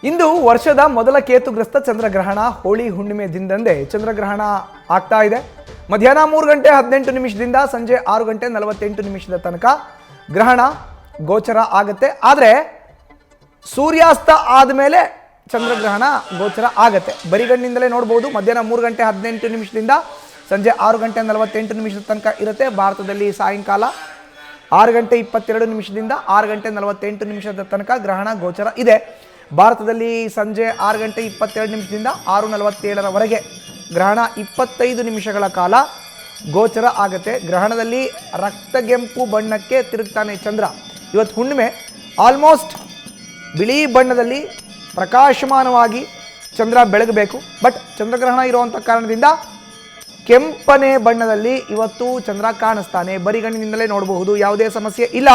ಇಂದು ವರ್ಷದ ಮೊದಲ ಕೇತುಗ್ರಸ್ತ ಚಂದ್ರಗ್ರಹಣ ಹೋಳಿ ಹುಣ್ಣಿಮೆ ದಿನದಂದೇ ಚಂದ್ರಗ್ರಹಣ ಆಗ್ತಾ ಇದೆ. ಮಧ್ಯಾಹ್ನ 3 ಗಂಟೆ 18 ನಿಮಿಷದಿಂದ ಸಂಜೆ 6 ಗಂಟೆ 48 ನಿಮಿಷದ ತನಕ ಗ್ರಹಣ ಗೋಚರ ಆಗುತ್ತೆ. ಆದರೆ ಸೂರ್ಯಾಸ್ತ ಆದಮೇಲೆ ಚಂದ್ರಗ್ರಹಣ ಗೋಚರ ಆಗುತ್ತೆ. ಬರಿಗಣ್ಣಿಂದಲೇ ನೋಡ್ಬೋದು. ಮಧ್ಯಾಹ್ನ 3 ಗಂಟೆ 18 ನಿಮಿಷದಿಂದ ಸಂಜೆ 6 ಗಂಟೆ 48 ನಿಮಿಷದ ತನಕ ಇರುತ್ತೆ. ಭಾರತದಲ್ಲಿ ಸಾಯಂಕಾಲ 6 ಗಂಟೆ 22 ನಿಮಿಷದಿಂದ 6 ಗಂಟೆ 48 ನಿಮಿಷದ ತನಕ ಗ್ರಹಣ ಗೋಚರ ಇದೆ. ಭಾರತದಲ್ಲಿ ಸಂಜೆ 6 ಗಂಟೆ 22 ನಿಮಿಷದಿಂದ 6:47ರವರೆಗೆ ಗ್ರಹಣ 25 ನಿಮಿಷಗಳ ಕಾಲ ಗೋಚರ ಆಗುತ್ತೆ. ಗ್ರಹಣದಲ್ಲಿ ರಕ್ತಗೆಂಪು ಬಣ್ಣಕ್ಕೆ ತಿರುಗ್ತಾನೆ ಚಂದ್ರ. ಇವತ್ತು ಹುಣ್ಣಿಮೆ ಆಲ್ಮೋಸ್ಟ್ ಬಿಳಿ ಬಣ್ಣದಲ್ಲಿ ಪ್ರಕಾಶಮಾನವಾಗಿ ಚಂದ್ರ ಬೆಳಗಬೇಕು. ಬಟ್ ಚಂದ್ರಗ್ರಹಣ ಇರುವಂಥ ಕಾರಣದಿಂದ ಕೆಂಪನೆ ಬಣ್ಣದಲ್ಲಿ ಇವತ್ತು ಚಂದ್ರ ಕಾಣಿಸ್ತಾನೆ. ಬರಿಗಣ್ಣಿನಿಂದಲೇ ನೋಡಬಹುದು, ಯಾವುದೇ ಸಮಸ್ಯೆ ಇಲ್ಲ.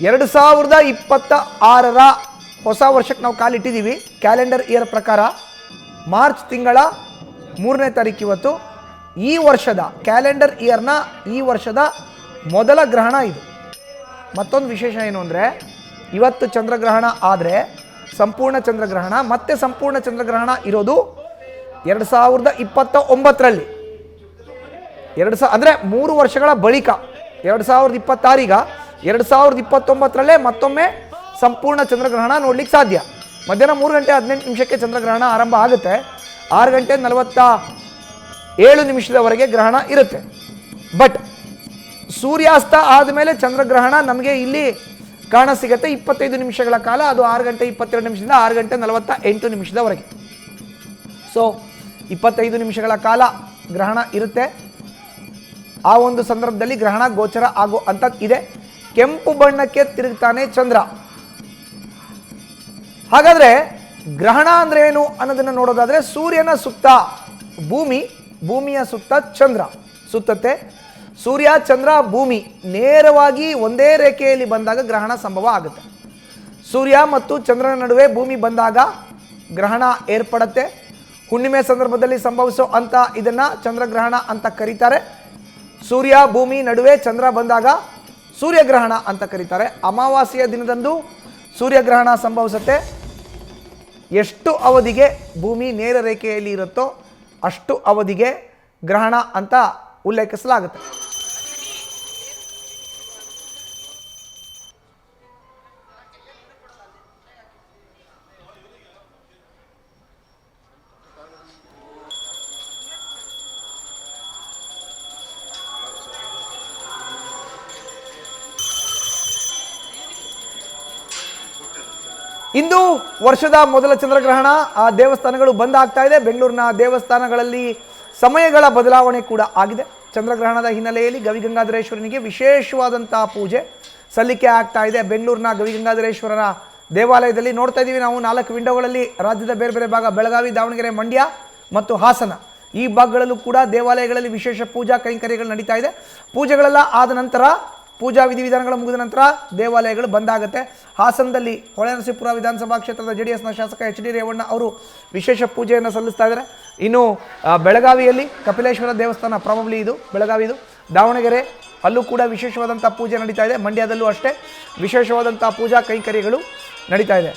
2026ರ ಹೊಸ ವರ್ಷಕ್ಕೆ ನಾವು ಕಾಲಿಟ್ಟಿದ್ದೀವಿ. ಕ್ಯಾಲೆಂಡರ್ ಇಯರ್ ಪ್ರಕಾರ ಮಾರ್ಚ್ ತಿಂಗಳ 3ನೇ ತಾರೀಕು ಇವತ್ತು. ಈ ವರ್ಷದ ಕ್ಯಾಲೆಂಡರ್ ಇಯರ್ನ ಈ ವರ್ಷದ ಮೊದಲ ಗ್ರಹಣ ಇದು. ಮತ್ತೊಂದು ವಿಶೇಷ ಏನು ಅಂದರೆ, ಇವತ್ತು ಚಂದ್ರಗ್ರಹಣ ಆದರೆ ಸಂಪೂರ್ಣ ಚಂದ್ರಗ್ರಹಣ, ಮತ್ತೆ ಸಂಪೂರ್ಣ ಚಂದ್ರಗ್ರಹಣ ಇರೋದು 2029ರಲ್ಲಿ. ಅಂದರೆ 3 ವರ್ಷಗಳ ಬಳಿಕ 2026 ಈಗ 2029ರಲ್ಲೇ ಮತ್ತೊಮ್ಮೆ ಸಂಪೂರ್ಣ ಚಂದ್ರಗ್ರಹಣ ನೋಡ್ಲಿಕ್ಕೆ ಸಾಧ್ಯ. ಮಧ್ಯಾಹ್ನ 3 ಗಂಟೆ 18 ನಿಮಿಷಕ್ಕೆ ಚಂದ್ರಗ್ರಹಣ ಆರಂಭ ಆಗುತ್ತೆ. 6 ಗಂಟೆ 47 ನಿಮಿಷದವರೆಗೆ ಗ್ರಹಣ ಇರುತ್ತೆ. ಬಟ್ ಸೂರ್ಯಾಸ್ತ ಆದಮೇಲೆ ಚಂದ್ರಗ್ರಹಣ ನಮಗೆ ಇಲ್ಲಿ ಕಾಣಸಿಗುತ್ತೆ 25 ನಿಮಿಷಗಳ ಕಾಲ. ಅದು 6 ಗಂಟೆ 22 ನಿಮಿಷದಿಂದ 6 ಗಂಟೆ 48 ನಿಮಿಷದವರೆಗೆ. ಸೊ 25 ನಿಮಿಷಗಳ ಕಾಲ ಗ್ರಹಣ ಇರುತ್ತೆ. ಆ ಒಂದು ಸಂದರ್ಭದಲ್ಲಿ ಗ್ರಹಣ ಗೋಚರ ಆಗೋ ಅಂಥದ್ದು ಇದೆ. ಕೆಂಪು ಬಣ್ಣಕ್ಕೆ ತಿರುಗ್ತಾನೆ ಚಂದ್ರ. ಹಾಗಾದರೆ ಗ್ರಹಣ ಅಂದರೆ ಏನು ಅನ್ನೋದನ್ನು ನೋಡೋದಾದರೆ, ಸೂರ್ಯನ ಸುತ್ತ ಭೂಮಿಯ ಸುತ್ತ ಚಂದ್ರ ಸುತ್ತತ್ತೆ. ಸೂರ್ಯ, ಚಂದ್ರ, ಭೂಮಿ ನೇರವಾಗಿ ಒಂದೇ ರೇಖೆಯಲ್ಲಿ ಬಂದಾಗ ಗ್ರಹಣ ಸಂಭವ ಆಗುತ್ತೆ. ಸೂರ್ಯ ಮತ್ತು ಚಂದ್ರನ ನಡುವೆ ಭೂಮಿ ಬಂದಾಗ ಗ್ರಹಣ ಏರ್ಪಡುತ್ತೆ. ಹುಣ್ಣಿಮೆ ಸಂದರ್ಭದಲ್ಲಿ ಸಂಭವಿಸೋ ಅಂತ ಇದನ್ನು ಚಂದ್ರಗ್ರಹಣ ಅಂತ ಕರೀತಾರೆ. ಸೂರ್ಯ ಭೂಮಿ ನಡುವೆ ಚಂದ್ರ ಬಂದಾಗ ಸೂರ್ಯಗ್ರಹಣ ಅಂತ ಕರೀತಾರೆ. ಅಮಾವಾಸ್ಯೆಯ ದಿನದಂದು ಸೂರ್ಯಗ್ರಹಣ ಸಂಭವಿಸುತ್ತೆ. ಎಷ್ಟು ಅವಧಿಗೆ ಭೂಮಿ ನೇರ ರೇಖೆಯಲ್ಲಿ ಇರುತ್ತೋ ಅಷ್ಟು ಅವಧಿಗೆ ಗ್ರಹಣ ಅಂತ ಉಲ್ಲೇಖಿಸಲಾಗುತ್ತೆ. ಇಂದು ವರ್ಷದ ಮೊದಲ ಚಂದ್ರಗ್ರಹಣ. ಆ ದೇವಸ್ಥಾನಗಳು ಬಂದ್ ಆಗ್ತಾ ಇದೆ. ಬೆಂಗಳೂರಿನ ದೇವಸ್ಥಾನಗಳಲ್ಲಿ ಸಮಯಗಳ ಬದಲಾವಣೆ ಕೂಡ ಆಗಿದೆ. ಚಂದ್ರಗ್ರಹಣದ ಹಿನ್ನೆಲೆಯಲ್ಲಿ ಗವಿಗಂಗಾಧರೇಶ್ವರನಿಗೆ ವಿಶೇಷವಾದಂಥ ಪೂಜೆ ಸಲ್ಲಿಕೆ ಆಗ್ತಾ ಇದೆ. ಬೆಂಗಳೂರಿನ ಗವಿಗಂಗಾಧರೇಶ್ವರನ ದೇವಾಲಯದಲ್ಲಿ ನೋಡ್ತಾ ಇದ್ದೀವಿ ನಾವು 4 ವಿಂಡೋಗಳಲ್ಲಿ ರಾಜ್ಯದ ಬೇರೆ ಬೇರೆ ಭಾಗ, ಬೆಳಗಾವಿ, ದಾವಣಗೆರೆ, ಮಂಡ್ಯ ಮತ್ತು ಹಾಸನ, ಈ ಭಾಗಗಳಲ್ಲೂ ಕೂಡ ದೇವಾಲಯಗಳಲ್ಲಿ ವಿಶೇಷ ಪೂಜಾ ಕೈಂಕರ್ಯಗಳು ನಡೀತಾ ಇದೆ. ಪೂಜೆಗಳೆಲ್ಲ ಆದ ನಂತರ, ಪೂಜಾ ವಿಧಿವಿಧಾನಗಳು ಮುಗಿದ ನಂತರ ದೇವಾಲಯಗಳು ಬಂದಾಗುತ್ತೆ. ಹಾಸನದಲ್ಲಿ ಹೊಳೆನರಸೀಪುರ ವಿಧಾನಸಭಾ ಕ್ಷೇತ್ರದ JDSನ ಶಾಸಕ HD ರೇವಣ್ಣ ಅವರು ವಿಶೇಷ ಪೂಜೆಯನ್ನು ಸಲ್ಲಿಸ್ತಾ ಇದ್ದಾರೆ. ಇನ್ನು ಬೆಳಗಾವಿಯಲ್ಲಿ ಕಪಿಲೇಶ್ವರ ದೇವಸ್ಥಾನ, ಪ್ರಾಬಬ್ಲಿ ಇದು ಬೆಳಗಾವಿದು. ದಾವಣಗೆರೆ ಅಲ್ಲೂ ಕೂಡ ವಿಶೇಷವಾದಂಥ ಪೂಜೆ ನಡೀತಾ ಇದೆ. ಮಂಡ್ಯದಲ್ಲೂ ಅಷ್ಟೇ ವಿಶೇಷವಾದಂಥ ಪೂಜಾ ಕೈಂಕರ್ಯಗಳು ನಡೀತಾ ಇದೆ.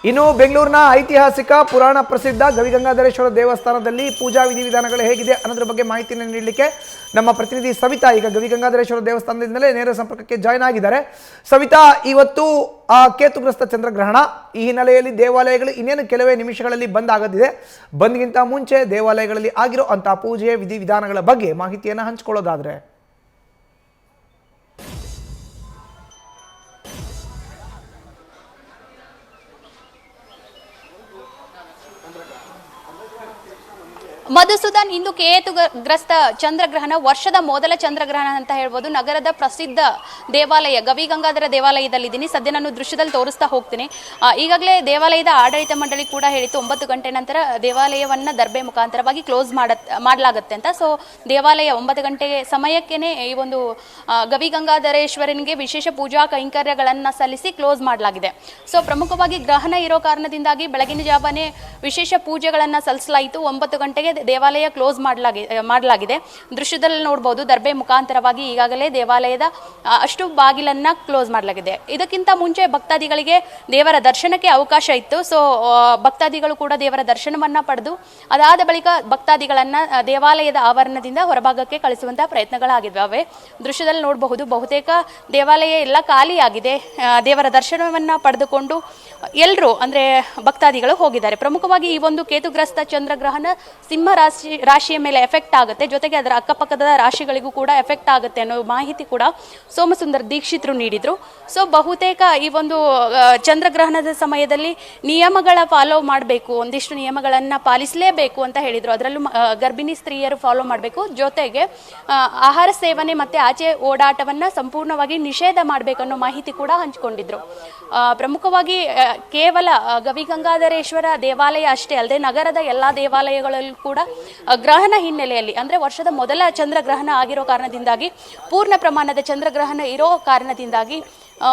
ಇನ್ನು ಬೆಂಗಳೂರಿನ ಐತಿಹಾಸಿಕ ಪುರಾಣ ಪ್ರಸಿದ್ಧ ಗವಿಗಂಗಾಧರೇಶ್ವರ ದೇವಸ್ಥಾನದಲ್ಲಿ ಪೂಜಾ ವಿಧಿವಿಧಾನಗಳು ಹೇಗಿದೆ ಅನ್ನೋದ್ರ ಬಗ್ಗೆ ಮಾಹಿತಿಯನ್ನು ನೀಡಲಿಕ್ಕೆ ನಮ್ಮ ಪ್ರತಿನಿಧಿ ಸವಿತಾ ಈಗ ಗವಿಗಂಗಾಧರೇಶ್ವರ ದೇವಸ್ಥಾನದಿಂದಲೇ ನೇರ ಸಂಪರ್ಕಕ್ಕೆ ಜಾಯ್ನ್ ಆಗಿದ್ದಾರೆ. ಸವಿತಾ, ಇವತ್ತು ಆ ಕೇತುಗ್ರಸ್ತ ಚಂದ್ರಗ್ರಹಣ, ಈ ಹಿನ್ನೆಲೆಯಲ್ಲಿ ದೇವಾಲಯಗಳು ಇನ್ನೇನು ಕೆಲವೇ ನಿಮಿಷಗಳಲ್ಲಿ ಬಂದ್ ಆಗೋದಿದೆ. ಬಂದ್ಗಿಂತ ಮುಂಚೆ ದೇವಾಲಯಗಳಲ್ಲಿ ಆಗಿರೋ ಅಂಥ ಪೂಜೆ ವಿಧಿವಿಧಾನಗಳ ಬಗ್ಗೆ ಮಾಹಿತಿಯನ್ನು ಹಂಚಿಕೊಳ್ಳೋದಾದ್ರೆ. ಮಧುಸೂದನ್, ಇಂದು ಕೇತುಗ್ರಸ್ತ ಚಂದ್ರಗ್ರಹಣ, ವರ್ಷದ ಮೊದಲ ಚಂದ್ರಗ್ರಹಣ ಅಂತ ಹೇಳ್ಬೋದು. ನಗರದ ಪ್ರಸಿದ್ಧ ದೇವಾಲಯ ಗವಿಗಂಗಾಧರ ದೇವಾಲಯದಲ್ಲಿದ್ದೀನಿ. ಸದ್ಯ ನಾನು ದೃಶ್ಯದಲ್ಲಿ ತೋರಿಸ್ತಾ ಹೋಗ್ತೀನಿ. ಈಗಾಗಲೇ ದೇವಾಲಯದ ಆಡಳಿತ ಮಂಡಳಿ ಕೂಡ ಹೇಳಿತ್ತು 9 ಗಂಟೆ ನಂತರ ದೇವಾಲಯವನ್ನು ದರ್ಬೆ ಮುಖಾಂತರವಾಗಿ ಕ್ಲೋಸ್ ಮಾಡಲಾಗುತ್ತೆ ಅಂತ. ಸೊ ದೇವಾಲಯ 9 ಗಂಟೆಗೆ ಸಮಯಕ್ಕೇ ಈ ಒಂದು ಗವಿಗಂಗಾಧರೇಶ್ವರನಿಗೆ ವಿಶೇಷ ಪೂಜಾ ಕೈಂಕರ್ಯಗಳನ್ನು ಸಲ್ಲಿಸಿ ಕ್ಲೋಸ್ ಮಾಡಲಾಗಿದೆ. ಸೊ ಪ್ರಮುಖವಾಗಿ ಗ್ರಹಣ ಇರೋ ಕಾರಣದಿಂದಾಗಿ ಬೆಳಗಿನ ಜಾವನೇ ವಿಶೇಷ ಪೂಜೆಗಳನ್ನು ಸಲ್ಲಿಸಲಾಯಿತು. 9 ಗಂಟೆಗೆ ದೇವಾಲಯ ಕ್ಲೋಸ್ ಮಾಡಲಾಗಿದೆ. ದೃಶ್ಯದಲ್ಲಿ ನೋಡ್ಬೋದು, ದರ್ಬೆ ಮುಖಾಂತರವಾಗಿ ಈಗಾಗಲೇ ದೇವಾಲಯದ ಅಷ್ಟು ಬಾಗಿಲನ್ನ ಕ್ಲೋಸ್ ಮಾಡಲಾಗಿದೆ. ಇದಕ್ಕಿಂತ ಮುಂಚೆ ಭಕ್ತಾದಿಗಳಿಗೆ ದೇವರ ದರ್ಶನಕ್ಕೆ ಅವಕಾಶ ಇತ್ತು. ಸೊ ಭಕ್ತಾದಿಗಳು ಕೂಡ ದೇವರ ದರ್ಶನವನ್ನ ಪಡೆದು ಅದಾದ ಬಳಿಕ ಭಕ್ತಾದಿಗಳನ್ನ ದೇವಾಲಯದ ಆವರಣದಿಂದ ಹೊರಭಾಗಕ್ಕೆ ಕಳಿಸುವಂತಹ ಪ್ರಯತ್ನಗಳಾಗಿದ್ದಾವೆ. ದೃಶ್ಯದಲ್ಲಿ ನೋಡಬಹುದು, ಬಹುತೇಕ ದೇವಾಲಯ ಎಲ್ಲ ಖಾಲಿಯಾಗಿದೆ. ದೇವರ ದರ್ಶನವನ್ನ ಪಡೆದುಕೊಂಡು ಎಲ್ಲರೂ ಅಂದ್ರೆ ಭಕ್ತಾದಿಗಳು ಹೋಗಿದ್ದಾರೆ. ಪ್ರಮುಖವಾಗಿ ಈ ಒಂದು ಕೇತುಗ್ರಸ್ತ ಚಂದ್ರಗ್ರಹಣ ಸಿಂಹ ರಾಶಿಯ ಮೇಲೆ ಎಫೆಕ್ಟ್ ಆಗುತ್ತೆ, ಜೊತೆಗೆ ಅದರ ಅಕ್ಕಪಕ್ಕದ ರಾಶಿಗಳಿಗೂ ಕೂಡ ಎಫೆಕ್ಟ್ ಆಗುತ್ತೆ ಅನ್ನೋ ಮಾಹಿತಿ ಕೂಡ ಸೋಮಸುಂದರ ದೀಕ್ಷಿತರು ನೀಡಿದ್ರು. ಸೊ ಬಹುತೇಕ ಈ ಒಂದು ಚಂದ್ರಗ್ರಹಣದ ಸಮಯದಲ್ಲಿ ನಿಯಮಗಳ ಫಾಲೋ ಮಾಡಬೇಕು, ಒಂದಿಷ್ಟು ನಿಯಮಗಳನ್ನ ಪಾಲಿಸಲೇಬೇಕು ಅಂತ ಹೇಳಿದ್ರು. ಅದರಲ್ಲೂ ಗರ್ಭಿಣಿ ಸ್ತ್ರೀಯರು ಫಾಲೋ ಮಾಡಬೇಕು, ಜೊತೆಗೆ ಆಹಾರ ಸೇವನೆ ಮತ್ತೆ ಆಚೆ ಓಡಾಟವನ್ನ ಸಂಪೂರ್ಣವಾಗಿ ನಿಷೇಧ ಮಾಡಬೇಕನ್ನೋ ಮಾಹಿತಿ ಕೂಡ ಹಂಚಿಕೊಂಡಿದ್ರು. ಪ್ರಮುಖವಾಗಿ ಕೇವಲ ಗವಿಗಂಗಾಧರೇಶ್ವರ ದೇವಾಲಯ ಅಷ್ಟೇ ಅಲ್ಲದೆ ನಗರದ ಎಲ್ಲಾ ದೇವಾಲಯಗಳಲ್ಲೂ ಕೂಡ ಗ್ರಹಣ ಹಿನ್ನೆಲೆಯಲ್ಲಿ ಅಂದ್ರೆ ವರ್ಷದ ಮೊದಲ ಚಂದ್ರಗ್ರಹಣ ಆಗಿರೋ ಕಾರಣದಿಂದಾಗಿ, ಪೂರ್ಣ ಪ್ರಮಾಣದ ಚಂದ್ರಗ್ರಹಣ ಇರೋ ಕಾರಣದಿಂದಾಗಿ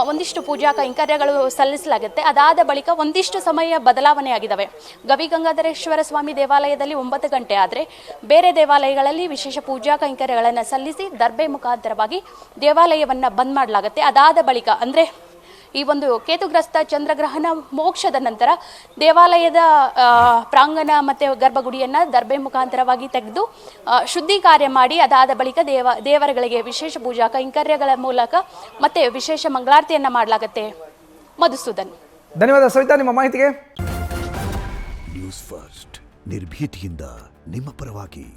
ಒಂದಿಷ್ಟು ಪೂಜಾ ಕೈಂಕರ್ಯಗಳು ಸಲ್ಲಿಸಲಾಗುತ್ತೆ. ಅದಾದ ಬಳಿಕ ಒಂದಿಷ್ಟು ಸಮಯ ಬದಲಾವಣೆ ಆಗಿದ್ದಾವೆ. ಗವಿಗಂಗಾಧರೇಶ್ವರ ಸ್ವಾಮಿ ದೇವಾಲಯದಲ್ಲಿ 9 ಗಂಟೆ ಆದರೆ ಬೇರೆ ದೇವಾಲಯಗಳಲ್ಲಿ ವಿಶೇಷ ಪೂಜಾ ಕೈಂಕರ್ಯಗಳನ್ನು ಸಲ್ಲಿಸಿ ದರ್ಬೆ ಮುಖಾಂತರವಾಗಿ ದೇವಾಲಯವನ್ನ ಬಂದ್ ಮಾಡಲಾಗುತ್ತೆ. ಅದಾದ ಬಳಿಕ ಅಂದ್ರೆ ಈ ಒಂದು ಕೇತುಗ್ರಸ್ತ ಚಂದ್ರಗ್ರಹಣ ಮೋಕ್ಷದ ನಂತರ ದೇವಾಲಯದ ಪ್ರಾಂಗಣ ಮತ್ತೆ ಗರ್ಭಗುಡಿಯನ್ನ ದರ್ಬೆ ಮುಖಾಂತರವಾಗಿ ತೆಗೆದು ಶುದ್ಧಿ ಕಾರ್ಯ ಮಾಡಿ ಅದಾದ ಬಳಿಕ ದೇವರುಗಳಿಗೆ ವಿಶೇಷ ಪೂಜಾ ಕೈಂಕರ್ಯಗಳ ಮೂಲಕ ಮತ್ತೆ ವಿಶೇಷ ಮಂಗಳಾರತಿಯನ್ನ ಮಾಡಲಾಗುತ್ತೆ. ಮಧುಸೂದನ್, ಧನ್ಯವಾದ ಸವಿತಾ ನಿಮ್ಮ ಮಾಹಿತಿಗೆ. ನ್ಯೂಸ್ ಫಸ್ಟ್ ನಿರ್ಭೀತಿಯಿಂದ ನಿಮ್ಮ ಪರವಾಗಿ.